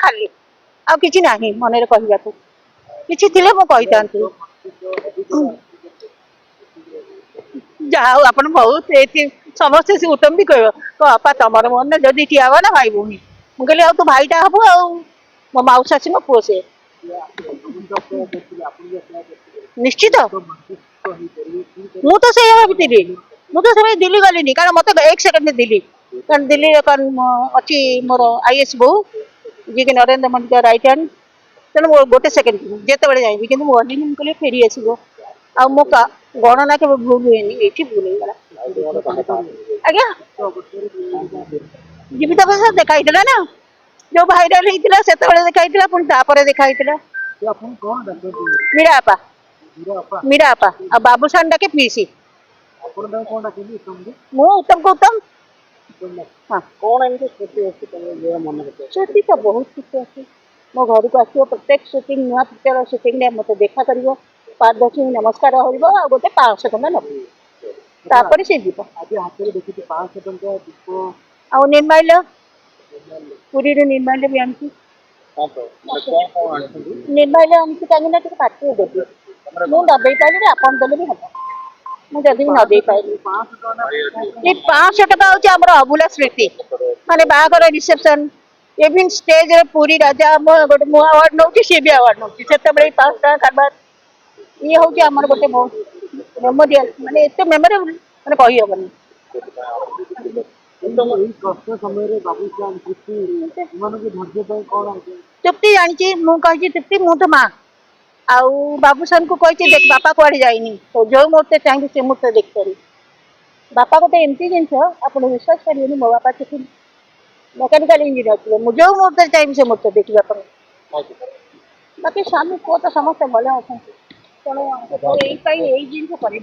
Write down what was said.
खाली आ किछि नाही मनरे कहबा को किछि थिले मो कहितांती जाओ अपन बहुत एति समस्त से उत्तम भी कहबो को अपा तमर मन जदी टियावा ना भाई भूमी मु कहले आ तू भाईटा हबो आ मो माउसासी मो पुओ से निश्चित मु तो से भाबीती मु तो समय दिल्ली गलिनी कारण मते 1 सेकंड में दिल्ली कारण दिल्ली कारण अछि मोर आईएस बहु जे कि नरेंद्र मोदी का राइट हैंड तेणु मो गोटे सेकंड जेते बळे जाइबी किंतु मो गलिनी मु कहले फेरी आसीबो आ मो का गणना के भूल हुएनी एठी भूल हो गला आज्ञा जीवित भाषा देखाइतला ना जो भाइराल हेतिला सेते बळे देखाइतला पुन तापरे देखाइतला मीरा आपा मीरा आपा आ बाबूशान डाके पीसी मु उत्तम को उत्तम हाँ कौन एमती स्मृति अच्छी तुम मन रखे स्मृति तो बहुत किसी अच्छी मो घर को आसो प्रत्येक शूटिंग नुआ पिक्चर शूटिंग रे मते देखा करिवो पाद दक्षिण नमस्कार होइबो आ गोटे 500 टका नबो तापरे से दीप आज हाथ रे देखि 500 टका दीप आ निर्माल्य पूरी रे निर्माल्य भी आनती निर्माल्य आनती काहे ना टिके पाटी देबी मु दबे पाइले आपन देले भी हबो मु जदी न दे पाइली 500 टका होची हमर अभूला स्मृति माने बाहागर रिसेप्शन इवन स्टेज रे पूरी राजा मो गोटे मो अवार्ड नउची से भी अवार्ड नउची सेते बळे 5 टका करबा ये होची हमर गोटे मेमोरियल माने एते मेमोरेबल माने कहि हबनी तृप्ति जानी मु कही तृप्ति मु तो माँ आउ बाबूसान को कही देख बापा कुआड़े जाइनी तो जो मुहूर्ते चाहिए से मुहूर्ते देख पारि बापा गोटे एमती जिनस आप विश्वास करेंगे मो बापा थे मेकानिकल इंजीनियर थे मुझे जो मुहूर्ते चाहिए से मुहूर्ते देखा बाकी स्वामी पुओ तो समस्त भल अच्छा तेणु यही जिन कर